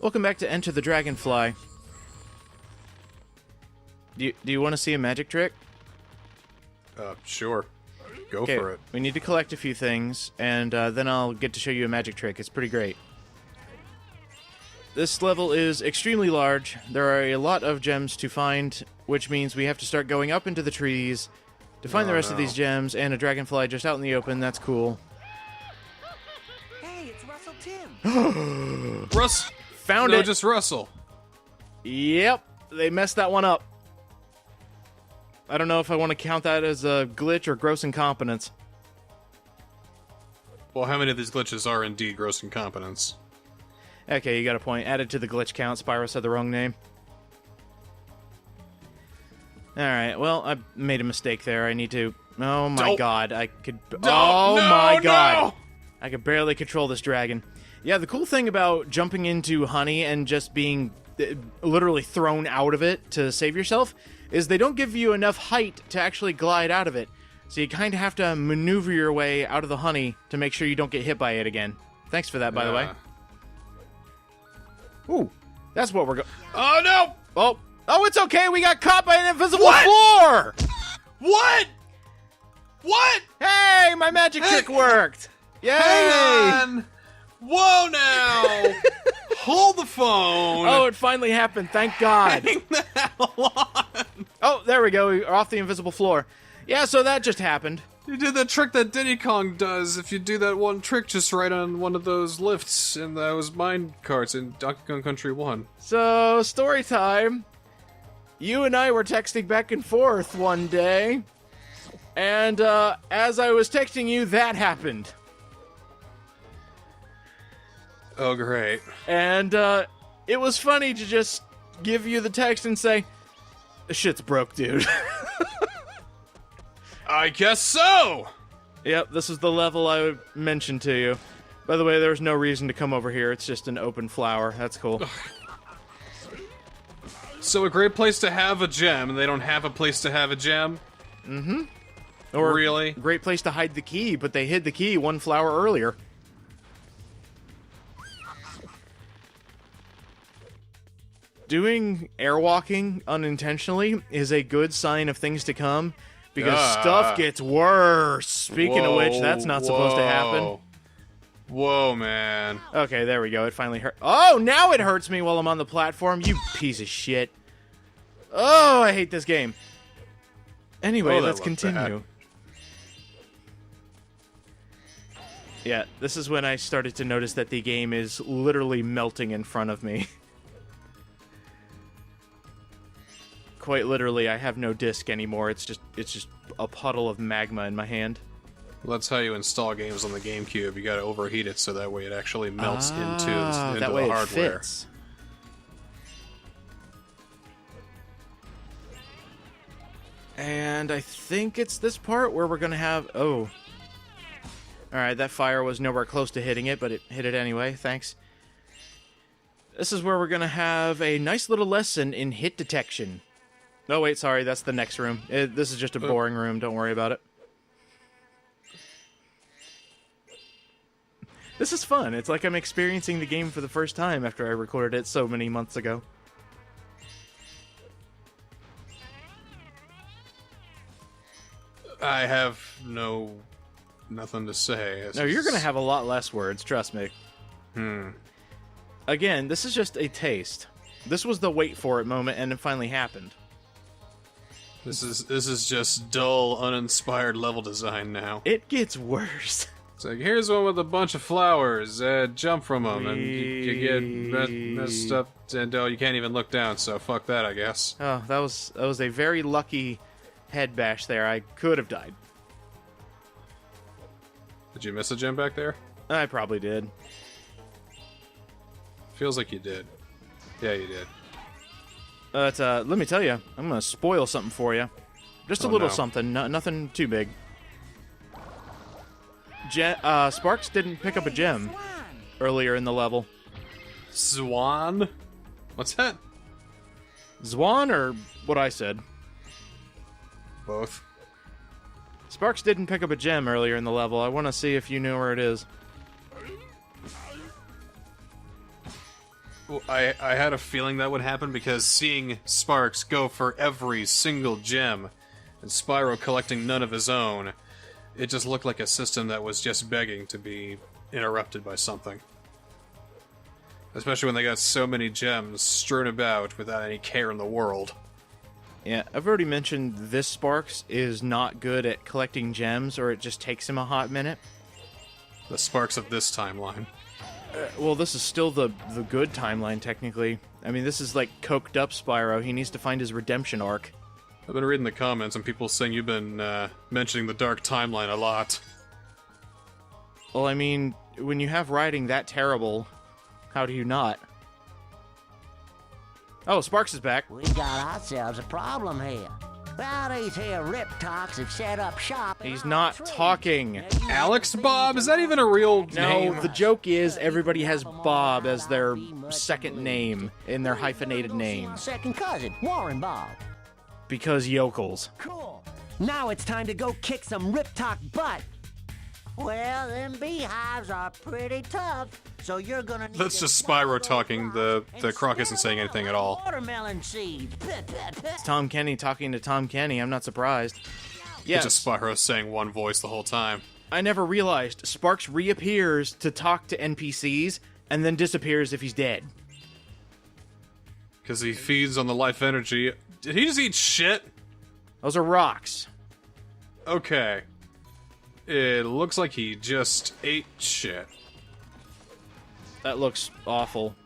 Welcome back to Enter the Dragonfly. Do you want to see a magic trick? Sure. Go Okay, for it. we need to collect a few things, and then I'll get to show you a magic trick. It's pretty great. This level is extremely large. There are a lot of gems to find, which means we have to start going up into the trees to find the rest of these gems, and a dragonfly just out in the open. That's cool. Hey, it's Russell Tim. Russ! Found no, it! just Russell. Yep, they messed that one up. I don't know if I want to count that as a glitch or gross incompetence. Well, how many of these glitches are indeed gross incompetence? Okay, you got a point. Added to the glitch count. Spyro said the wrong name. Alright, well, I made a mistake there. I need to... Oh my god, I could... Oh my god! I could barely control this dragon. Yeah, the cool thing about jumping into honey and just being literally thrown out of it to save yourself is they don't give you enough height to actually glide out of it. So you kind of have to maneuver your way out of the honey to make sure you don't get hit by it again. Thanks for that, by the way. Ooh, that's what we're going... Oh, no! Oh, it's okay. We got caught by an invisible floor! What? What? Hey, my magic trick worked! Yay! Hang on! Whoa, now! Hold the phone! Oh, it finally happened. Thank God. Hang the hell on! Oh, there we go. We're off the invisible floor. Yeah, so that just happened. You did the trick that Diddy Kong does if you do that one trick just right on one of those lifts in those mine carts in Donkey Kong Country 1. So, story time. You and I were texting back and forth one day, and as I was texting you, that happened. Oh, great. And it was funny to just give you the text and say, "This shit's broke, dude." I guess so! Yep, this is the level I would mention to you. By the way, there's no reason to come over here. It's just an open flower. That's cool. So a great place to have a gem, and they don't have a place to have a gem? Mm-hmm. Or really? Great place to hide the key, but they hid the key one flower earlier. Doing airwalking unintentionally is a good sign of things to come, because stuff gets worse. Speaking of which, that's not supposed to happen. Whoa, man. Okay, there we go. It finally hurt. Oh, now it hurts me while I'm on the platform. You piece of shit. Oh, I hate this game. Anyway, let's continue. Yeah, this is when I started to notice that the game is literally melting in front of me. Quite literally, I have no disc anymore. It's just a puddle of magma in my hand. Well, that's how you install games on the GameCube. You gotta overheat it so that way it actually melts into that way the it hardware. fits. And I think it's this part where we're gonna have... Oh. Alright, that fire was nowhere close to hitting it, but it hit it anyway. Thanks. This is where we're gonna have a nice little lesson in hit detection. Oh, wait, sorry, that's the next room. This is just a boring room, don't worry about it. This is fun. It's like I'm experiencing the game for the first time after I recorded it so many months ago. I have nothing to say. No, you're gonna have a lot less words, trust me. Again, this is just a taste. This was the wait for it moment, and it finally happened. This is just dull, uninspired level design now. It gets worse. It's like, here's one with a bunch of flowers. Jump from them, and you get messed up, and you can't even look down. So fuck that, I guess. Oh, that was a very lucky head bash there. I could have died. Did you miss a gem back there? I probably did. Feels like you did. Yeah, you did. But let me tell you, I'm gonna spoil something for you. Just a little something, nothing too big. Sparks didn't pick up a gem earlier in the level. Swan? What's that? Zwan or what I said? Both. Sparks didn't pick up a gem earlier in the level. I want to see if you knew where it is. Well, I had a feeling that would happen because seeing Sparks go for every single gem and Spyro collecting none of his own, it just looked like a system that was just begging to be interrupted by something. Especially when they got so many gems strewn about without any care in the world. Yeah, I've already mentioned this Sparks is not good at collecting gems, or it just takes him a hot minute. The Sparks of this timeline. Well, this is still the good timeline, technically. I mean, this is like coked up Spyro. He needs to find his redemption arc. I've been reading the comments and people saying you've been mentioning the dark timeline a lot. Well, I mean, when you have writing that terrible, how do you not? Oh, Sparks is back. We got ourselves a problem here. Well, these here rip-talks have set up shop. He's not talking. Alex Bob? Is that even a real No, name? the joke is everybody has Bob as their second name in their hyphenated name. Second cousin, Warren Bob. Because yokels. Cool. Now it's time to go kick some rip-talk butt. Well, them beehives are pretty tough, so you're gonna need That's to just Spyro swallow talking. The Croc isn't saying anything at all. Watermelon seeds. It's Tom Kenny talking to Tom Kenny. I'm not surprised. It's Yes, just Spyro saying one voice the whole time. I never realized Sparks reappears to talk to NPCs and then disappears if he's dead. Because he feeds on the life energy. Did he just eat shit? Those are rocks. Okay. It looks like he just ate shit. That looks awful.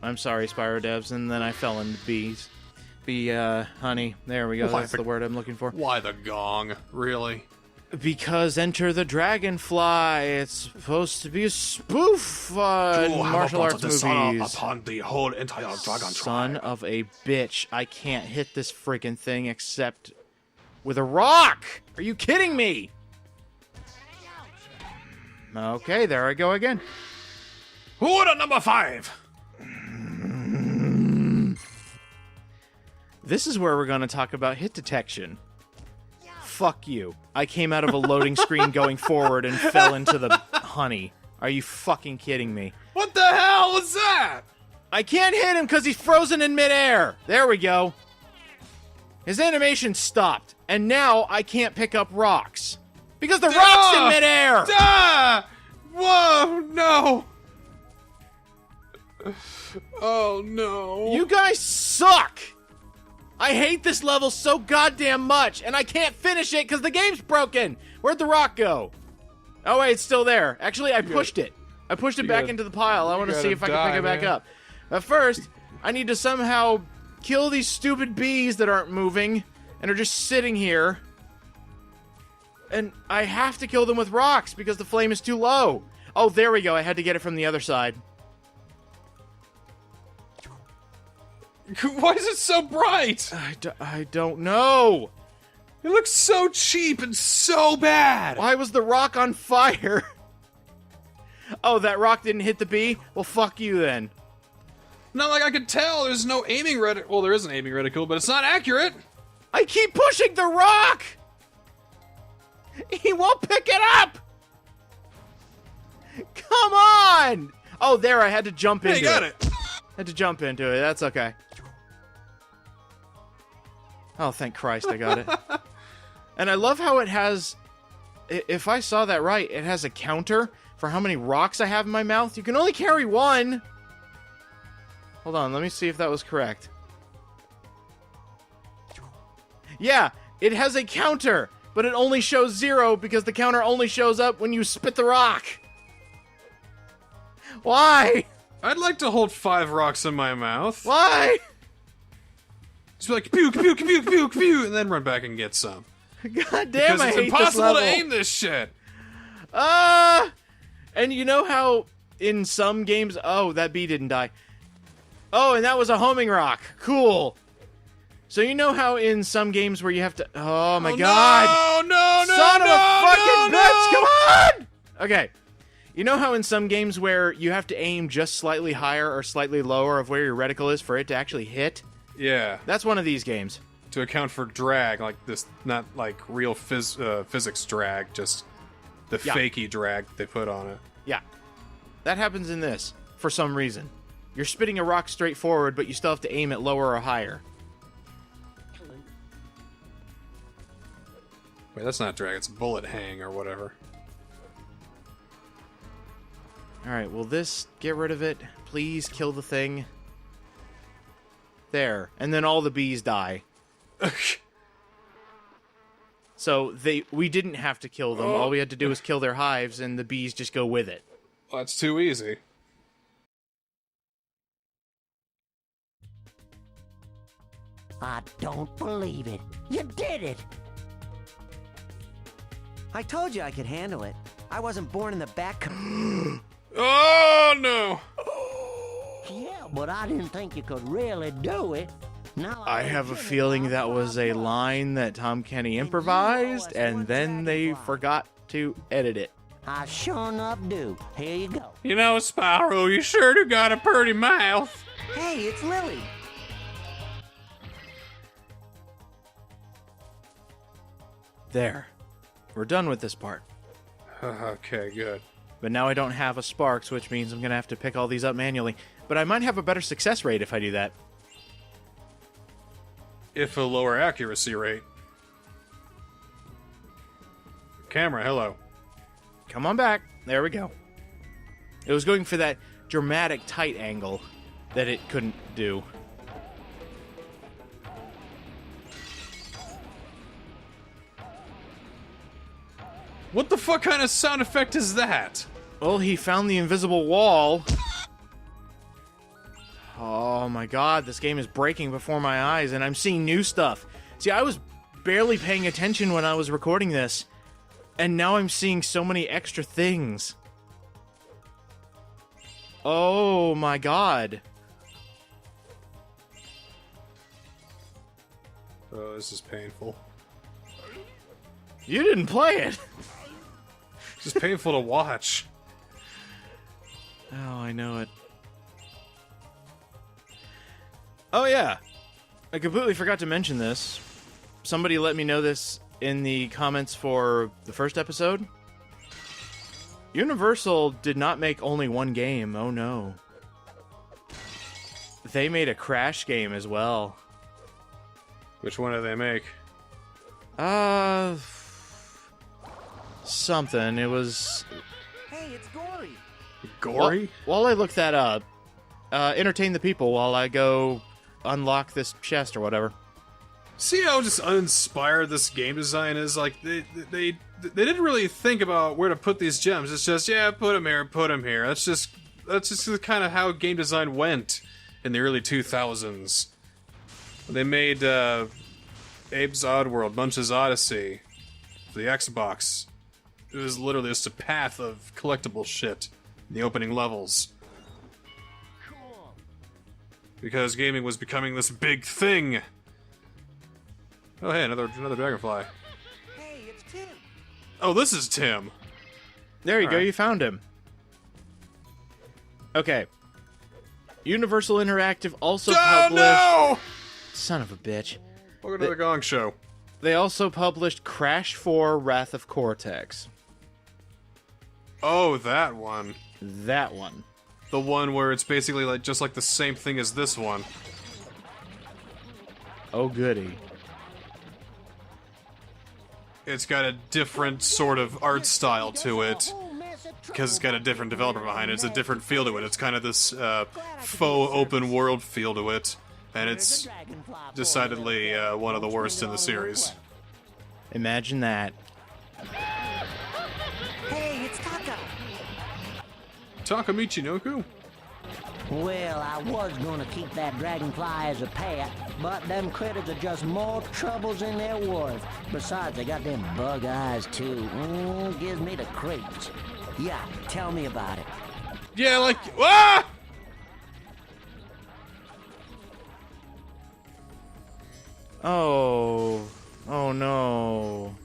I'm sorry, Spyro devs. And then I fell into bees. Honey. There we go. Why That's the word I'm looking for. Why the gong? Really? Because Enter the Dragonfly. It's supposed to be a spoof on martial arts movies. Upon the whole entire dragon Son of a bitch. I can't hit this freaking thing except with a rock. Are you kidding me? Okay, there I go again. Order number 5! This is where we're going to talk about hit detection. Fuck you. I came out of a loading screen going forward and fell into the honey. Are you fucking kidding me? What the hell was that? I can't hit him because he's frozen in midair. There we go. His animation stopped, and now I can't pick up rocks. Because the rock's in midair! Ah! Whoa, no! Oh, no. You guys suck! I hate this level so goddamn much, and I can't finish it because the game's broken! Where'd the rock go? Oh wait, it's still there. Actually, I pushed it. I pushed it back into the pile. I want to see if I can pick it back up. But first, I need to somehow kill these stupid bees that aren't moving and are just sitting here. And I have to kill them with rocks because the flame is too low. Oh, there we go. I had to get it from the other side. Why is it so bright? I don't know. It looks so cheap and so bad. Why was the rock on fire? Oh, that rock didn't hit the bee? Well, fuck you then. Not like I could tell. There's no aiming reticle. Well, there is an aiming reticle, but it's not accurate. I keep pushing the rock! He won't pick it up! Come on! Oh, there, I had to jump into it. Hey, got it. Had to jump into it. That's okay. Oh, thank Christ, I got it. And I love how it has... If I saw that right, it has a counter for how many rocks I have in my mouth. You can only carry one. Hold on, let me see if that was correct. Yeah, it has a counter, but it only shows 0 because the counter only shows up when you spit the rock. Why? I'd like to hold 5 rocks in my mouth. Why? Just be like, puke, puke, puke, puke, puke, and then run back and get some. God damn, Because I it's hate impossible this level. to aim this shit. And you know how in some games... Oh, that bee didn't die. Oh, and that was a homing rock. Cool. So you know how in some games where you have to... Oh, my God. No, Son of a fucking bitch, come on! Okay. You know how in some games where you have to aim just slightly higher or slightly lower of where your reticle is for it to actually hit? Yeah. That's one of these games. To account for drag, like this, not like real physics drag, just the fakey drag they put on it. Yeah. That happens in this, for some reason. You're spitting a rock straight forward, but you still have to aim it lower or higher. Wait, that's not drag, it's bullet hang or whatever. Alright, will this get rid of it? Please kill the thing. There. And then all the bees die. So we didn't have to kill them. All we had to do was kill their hives, and the bees just go with it. Well, that's too easy. I don't believe it. You did it! I told you I could handle it. I wasn't born in the back. Oh, no! Yeah, but I didn't think you could really do it. Now I have a feeling that was a line that Tom Kenny improvised, and then they forgot to edit it. I sure enough do. Here you go. You know, Spyro, you sure do got a pretty mouth. Hey, it's Lily. There. We're done with this part. Okay, good. But now I don't have a Sparks, which means I'm going to have to pick all these up manually. But I might have a better success rate if I do that. If a lower accuracy rate. Camera, hello. Come on back. There we go. It was going for that dramatic tight angle that it couldn't do. What the fuck kind of sound effect is that? Well, he found the invisible wall. Oh my god, this game is breaking before my eyes, and I'm seeing new stuff. See, I was barely paying attention when I was recording this, and now I'm seeing so many extra things. Oh my god. Oh, this is painful. You didn't play it. It's just painful to watch. Oh, I know it. Oh yeah, I completely forgot to mention this. Somebody let me know this in the comments for the first episode. Universal did not make only one game, oh no. They made a Crash game as well. Which one did they make? Something. It was... Hey, it's Gory. Gory? While I look that up, entertain the people while I go unlock this chest or whatever. See how just uninspired this game design is? Like, they didn't really think about where to put these gems. It's just, yeah, put them here, put them here. That's just kind of how game design went in the early 2000s. They made Abe's Oddworld, Munch's Odyssey, for the Xbox. It was literally just a path of collectible shit in the opening levels. Because gaming was becoming this big thing. Oh hey, another Dragonfly. Hey, it's Tim. Oh, this is Tim. There you go, Alright. you found him. Okay. Universal Interactive also published... no! Son of a bitch. Welcome to the Gong Show. They also published Crash 4 Wrath of Cortex. Oh, that one. That one. The one where it's basically like just like the same thing as this one. Oh goody. It's got a different sort of art style to it. Because it's got a different developer behind it. It's a different feel to it. It's kind of this faux open world feel to it. And it's decidedly one of the worst in the series. Imagine that. Hey, it's Taka. Takamichi Noku? Well, I was gonna keep that dragonfly as a pet, but them critters are just more troubles than they're worth. Besides, they got them bug eyes too. Gives me the creeps. Yeah, tell me about it. Yeah, like... Ah! Oh. Oh no.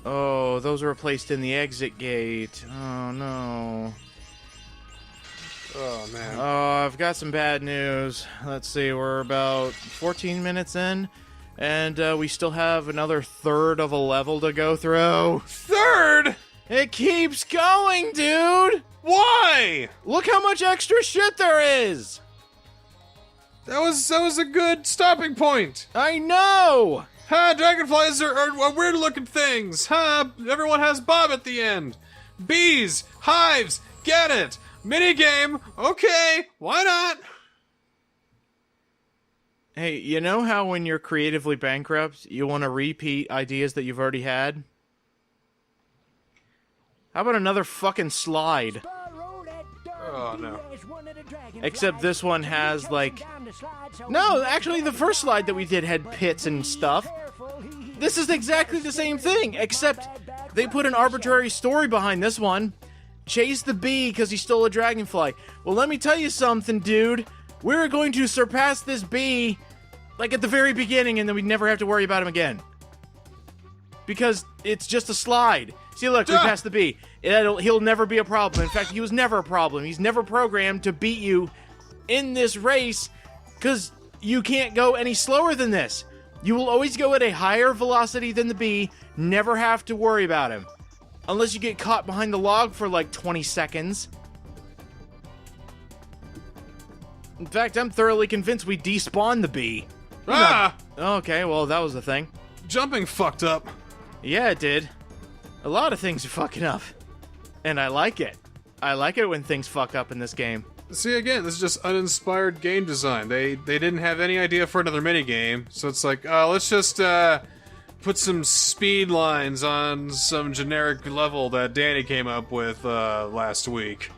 Oh, those were placed in the exit gate. Oh no. Oh, man. Oh, I've got some bad news. Let's see, we're about 14 minutes in, and we still have another third of a level to go through. Third? It keeps going, dude! Why? Look how much extra shit there is! That was a good stopping point. I know! Ha! Dragonflies are weird-looking things. Ha! Everyone has Bob at the end. Bees, hives, get it? Minigame, okay, why not? Hey, you know how when you're creatively bankrupt, you want to repeat ideas that you've already had? How about another fucking slide? Oh, no. Except this one has, like... No, actually, the first slide that we did had pits and stuff. This is exactly the same thing, except they put an arbitrary story behind this one. Chase the bee because he stole a dragonfly. Well, let me tell you something, dude. We're going to surpass this bee, like, at the very beginning, and then we'd never have to worry about him again. Because it's just a slide. See, look, we passed the bee. He'll never be a problem. In fact, he was never a problem. He's never programmed to beat you in this race, because you can't go any slower than this. You will always go at a higher velocity than the bee, never have to worry about him. Unless you get caught behind the log for like 20 seconds. In fact, I'm thoroughly convinced we despawned the bee. Ah! Okay, well, that was the thing. Jumping fucked up. Yeah, it did. A lot of things are fucking up. And I like it. I like it when things fuck up in this game. See, again, this is just uninspired game design. They didn't have any idea for another minigame, so it's like, let's just put some speed lines on some generic level that Danny came up with last week.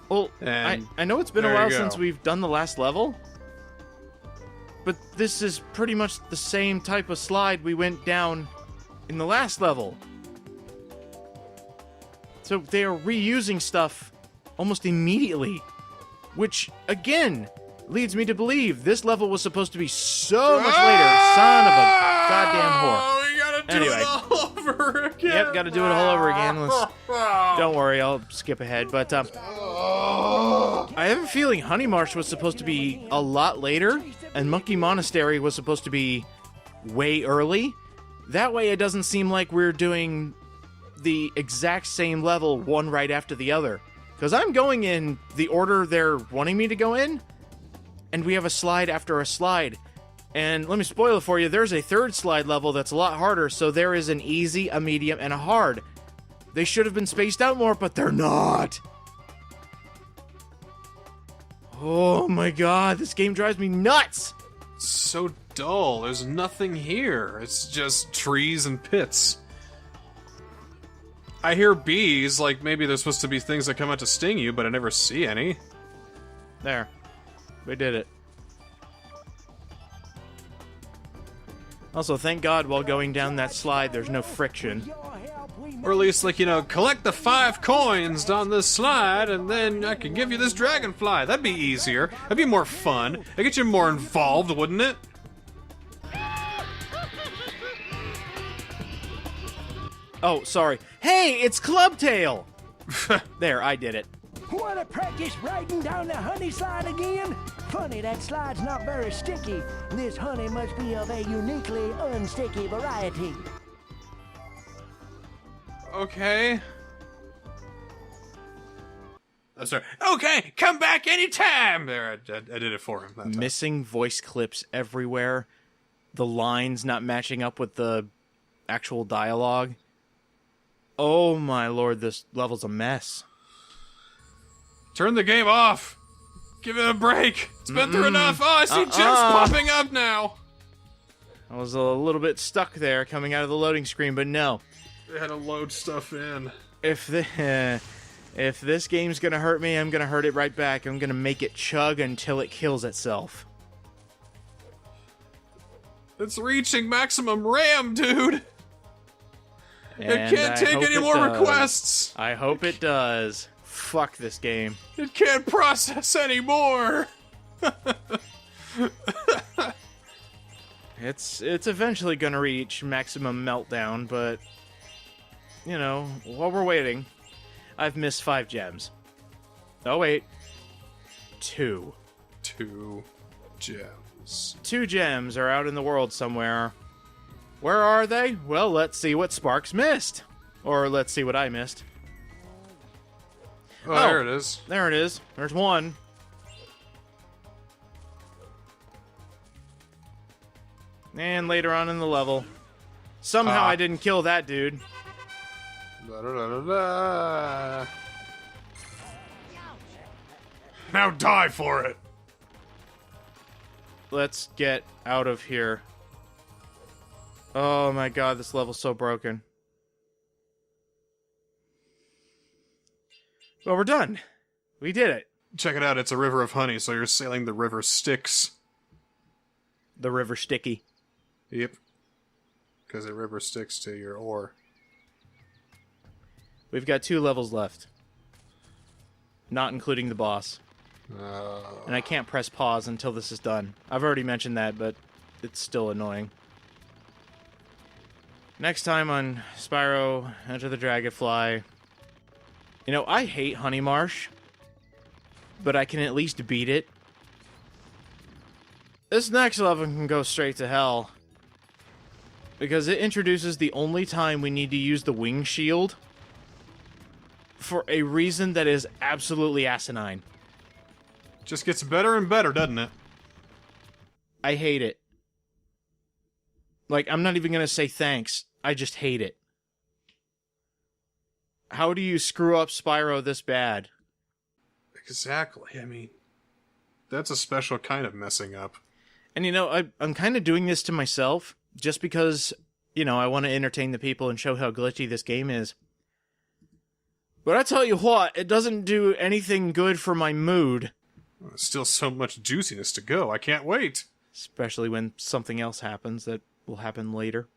Well, And I know it's been a there while you go. since we've done the last level, but this is pretty much the same type of slide we went down in the last level. So they are reusing stuff almost immediately, which, again, leads me to believe this level was supposed to be so much later. Son of a goddamn whore. Oh, we gotta do Anyway. it all over again. Yep, gotta do it all over again. Don't worry, I'll skip ahead, but, I have a feeling Honey Marsh was supposed to be a lot later, and Monkey Monastery was supposed to be way early. That way it doesn't seem like we're doing the exact same level one right after the other. Because I'm going in the order they're wanting me to go in, and we have a slide after a slide. And let me spoil it for you, there's a third slide level that's a lot harder, so there is an easy, a medium, and a hard. They should have been spaced out more, but they're not. Oh my god, this game drives me nuts! It's so dull. There's nothing here. It's just trees and pits. I hear bees, like maybe there's supposed to be things that come out to sting you, but I never see any. There. We did it. Also, thank God while going down that slide, there's no friction. Or at least, like, you know, collect the 5 coins on this slide, and then I can give you this dragonfly. That'd be easier. That'd be more fun. That'd get you more involved, wouldn't it? Oh, sorry. Hey, it's Clubtail! There, I did it. Wanna practice riding down the honey slide again? Funny, that slide's not very sticky. This honey must be of a uniquely unsticky variety. Okay. Oh, sorry. Okay, come back anytime! There, I did it for him that time. Missing voice clips everywhere. The lines not matching up with the actual dialogue. Oh my lord, this level's a mess. Turn the game off! Give it a break! It's been through enough! Oh, I see gems popping up now! I was a little bit stuck there coming out of the loading screen, but no. They had to load stuff in. If this game's gonna hurt me, I'm gonna hurt it right back. I'm gonna make it chug until it kills itself. It's reaching maximum RAM, dude! And It can't I take hope any it more does. requests! I hope it does. Fuck this game. It can't process anymore! It's eventually gonna reach maximum meltdown, but you know, while we're waiting, I've missed 5 gems. Oh wait, 2. 2 gems. 2 gems are out in the world somewhere. Where are they? Well, let's see what Sparks missed. Or let's see what I missed. Oh, there it is. There it is. There's 1. And later on in the level, somehow I didn't kill that dude. Da-da-da-da-da. Now die for it! Let's get out of here. Oh my god, this level's so broken. Well, we're done. We did it. Check it out, it's a river of honey, so you're sailing the river Styx. The river Sticky. Yep. Because the river sticks to your ore. We've got 2 levels left. Not including the boss. And I can't press pause until this is done. I've already mentioned that, but it's still annoying. Next time on Spyro, Enter the Dragonfly. You know, I hate Honey Marsh, but I can at least beat it. This next level can go straight to hell, because it introduces the only time we need to use the wing shield for a reason that is absolutely asinine. Just gets better and better, doesn't it? I hate it. Like, I'm not even gonna say thanks. I just hate it. How do you screw up Spyro this bad? Exactly, I mean, that's a special kind of messing up. And you know, I'm kind of doing this to myself, just because, you know, I want to entertain the people and show how glitchy this game is. But I tell you what, it doesn't do anything good for my mood. There's still so much juiciness to go, I can't wait! Especially when something else happens that will happen later.